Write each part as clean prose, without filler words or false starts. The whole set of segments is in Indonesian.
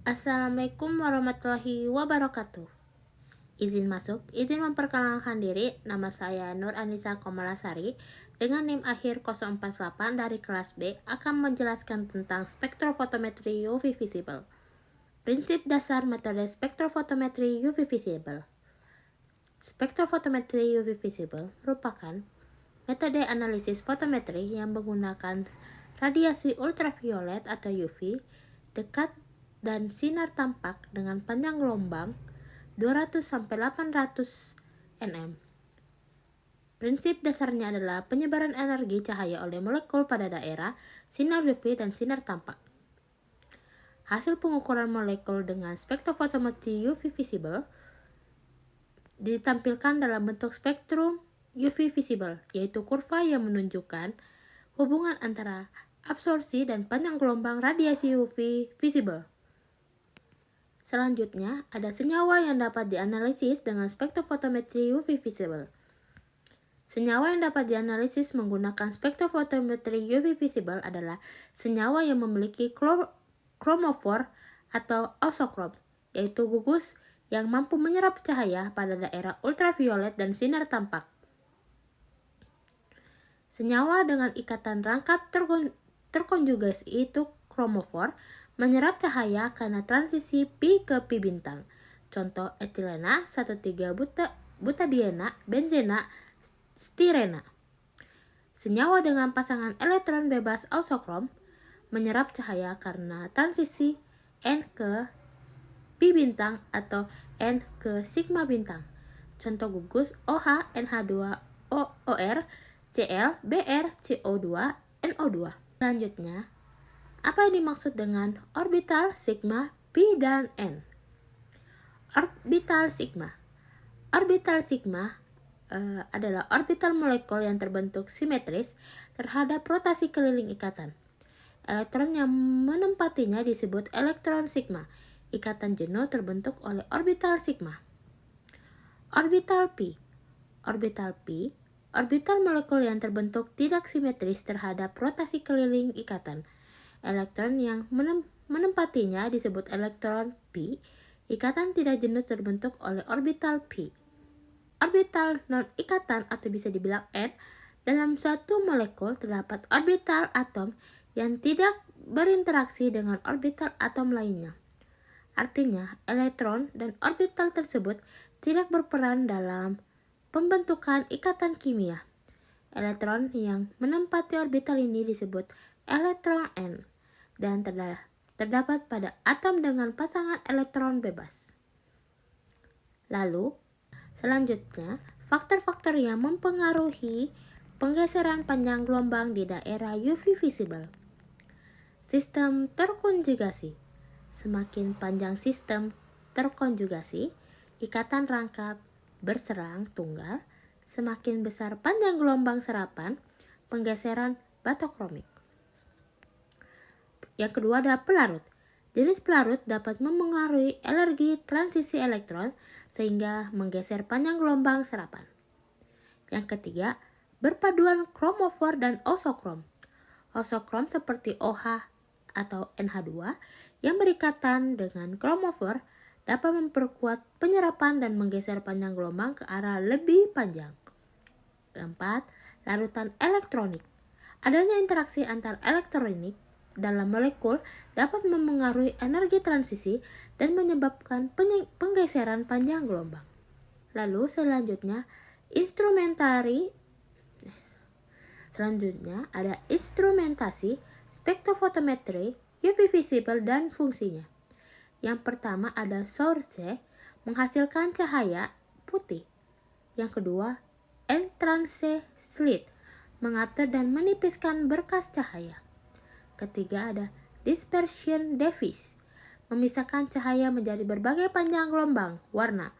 Assalamualaikum warahmatullahi wabarakatuh. Izin masuk, izin memperkenalkan diri. Nama saya Nur Anissa Komalasari dengan NIM akhir 048 dari kelas B akan menjelaskan tentang spektrofotometri UV visible. Prinsip dasar metode spektrofotometri UV visible. Spektrofotometri UV visible merupakan metode analisis fotometri yang menggunakan radiasi ultraviolet atau UV dekat dan sinar tampak dengan panjang gelombang 200-800 nm. Prinsip dasarnya adalah penyebaran energi cahaya oleh molekul pada daerah sinar UV dan sinar tampak. Hasil pengukuran molekul dengan spektrofotometri UV visible ditampilkan dalam bentuk spektrum UV visible, yaitu kurva yang menunjukkan hubungan antara absorpsi dan panjang gelombang radiasi UV visible. Selanjutnya, ada senyawa yang dapat dianalisis dengan spektrofotometri UV visible. Senyawa yang dapat dianalisis menggunakan spektrofotometri UV visible adalah senyawa yang memiliki kromofor atau auxochrome, yaitu gugus yang mampu menyerap cahaya pada daerah ultraviolet dan sinar tampak. Senyawa dengan ikatan rangkap terkonjugasi itu kromofor menyerap cahaya karena transisi pi ke pi bintang. Contoh etilena, 1,3-butadiena, benzena, stirena. Senyawa dengan pasangan elektron bebas auxochrome menyerap cahaya karena transisi N ke pi bintang atau N ke sigma bintang. Contoh gugus OH, NH2, OR, Cl, Br, CO2, NO2. Selanjutnya, apa yang dimaksud dengan orbital, sigma, pi, dan n? Orbital sigma. Orbital sigma adalah orbital molekul yang terbentuk simetris terhadap rotasi keliling ikatan. Elektron yang menempatinya disebut elektron sigma. Ikatan jenuh terbentuk oleh orbital sigma. Orbital pi. Orbital pi, orbital molekul yang terbentuk tidak simetris terhadap rotasi keliling ikatan. Elektron yang menempatinya disebut elektron pi. Ikatan tidak jenuh terbentuk oleh orbital pi. Orbital non-ikatan atau bisa dibilang N, dalam suatu molekul terdapat orbital atom yang tidak berinteraksi dengan orbital atom lainnya. Artinya, elektron dan orbital tersebut tidak berperan dalam pembentukan ikatan kimia. Elektron yang menempati orbital ini disebut elektron N dan terdapat pada atom dengan pasangan elektron bebas. Lalu, selanjutnya, faktor-faktor yang mempengaruhi penggeseran panjang gelombang di daerah UV visible. Sistem terkonjugasi. Semakin panjang sistem terkonjugasi, ikatan rangkap berserang tunggal, semakin besar panjang gelombang serapan, penggeseran batokromik. Yang kedua adalah pelarut. Jenis pelarut dapat memengaruhi energi transisi elektron sehingga menggeser panjang gelombang serapan. Yang ketiga, berpaduan kromofor dan auxochrome. Auxochrome seperti OH atau NH2 yang berikatan dengan kromofor dapat memperkuat penyerapan dan menggeser panjang gelombang ke arah lebih panjang. Keempat, larutan elektronik. Adanya interaksi antar elektronik dalam molekul dapat memengaruhi energi transisi dan menyebabkan penggeseran panjang gelombang. Lalu selanjutnya ada instrumentasi spektrofotometri UV visible dan fungsinya. Yang pertama ada source, menghasilkan cahaya putih. Yang kedua, entrance slit, mengatur dan menipiskan berkas cahaya. Ketiga ada dispersion device, memisahkan cahaya menjadi berbagai panjang gelombang warna.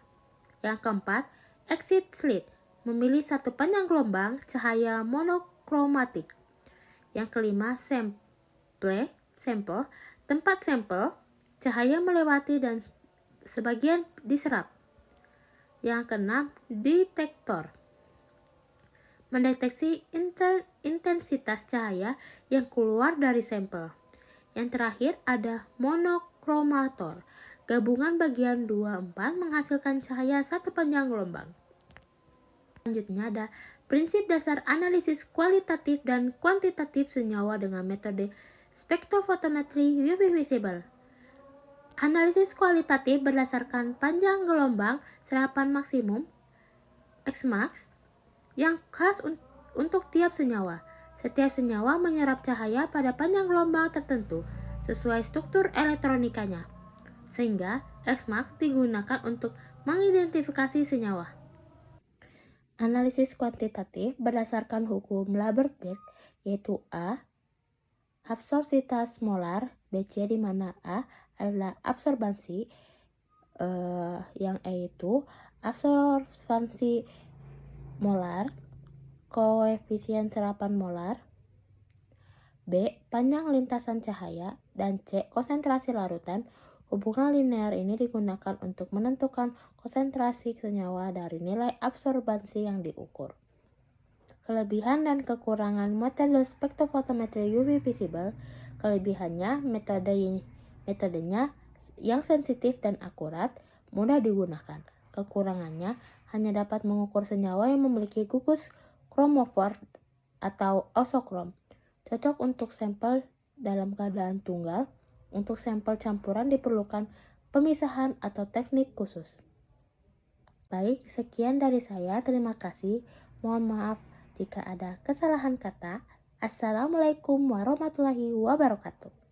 Yang keempat, exit slit, memilih satu panjang gelombang cahaya monokromatik. Yang kelima, sample, tempat sampel, cahaya melewati dan sebagian diserap. Yang keenam, detektor, mendeteksi intensitas cahaya yang keluar dari sampel. Yang terakhir ada monokromator. Gabungan bagian 2-4 menghasilkan cahaya satu panjang gelombang. Selanjutnya ada prinsip dasar analisis kualitatif dan kuantitatif senyawa dengan metode spektrofotometri UV visible. Analisis kualitatif berdasarkan panjang gelombang serapan maksimum Xmax yang khas untuk tiap senyawa. Setiap senyawa menyerap cahaya pada panjang gelombang tertentu sesuai struktur elektronikanya, sehingga Xmax digunakan untuk mengidentifikasi senyawa. Analisis kuantitatif berdasarkan hukum Lambert-Beck, yaitu A. Absorpsitas molar, BC, di mana A adalah absorbansi, yang E itu absorbansi molar, koefisien serapan molar, B. panjang lintasan cahaya, dan C. konsentrasi larutan. Hubungan linear ini digunakan untuk menentukan konsentrasi senyawa dari nilai absorbansi yang diukur. Kelebihan dan kekurangan metode spektrofotometri UV visible. Kelebihannya, metodenya yang sensitif dan akurat, mudah digunakan. Kekurangannya, hanya dapat mengukur senyawa yang memiliki gugus kromofor atau isokrom. Cocok untuk sampel dalam keadaan tunggal. Untuk sampel campuran diperlukan pemisahan atau teknik khusus. Baik, sekian dari saya. Terima kasih. Mohon maaf jika ada kesalahan kata. Assalamualaikum warahmatullahi wabarakatuh.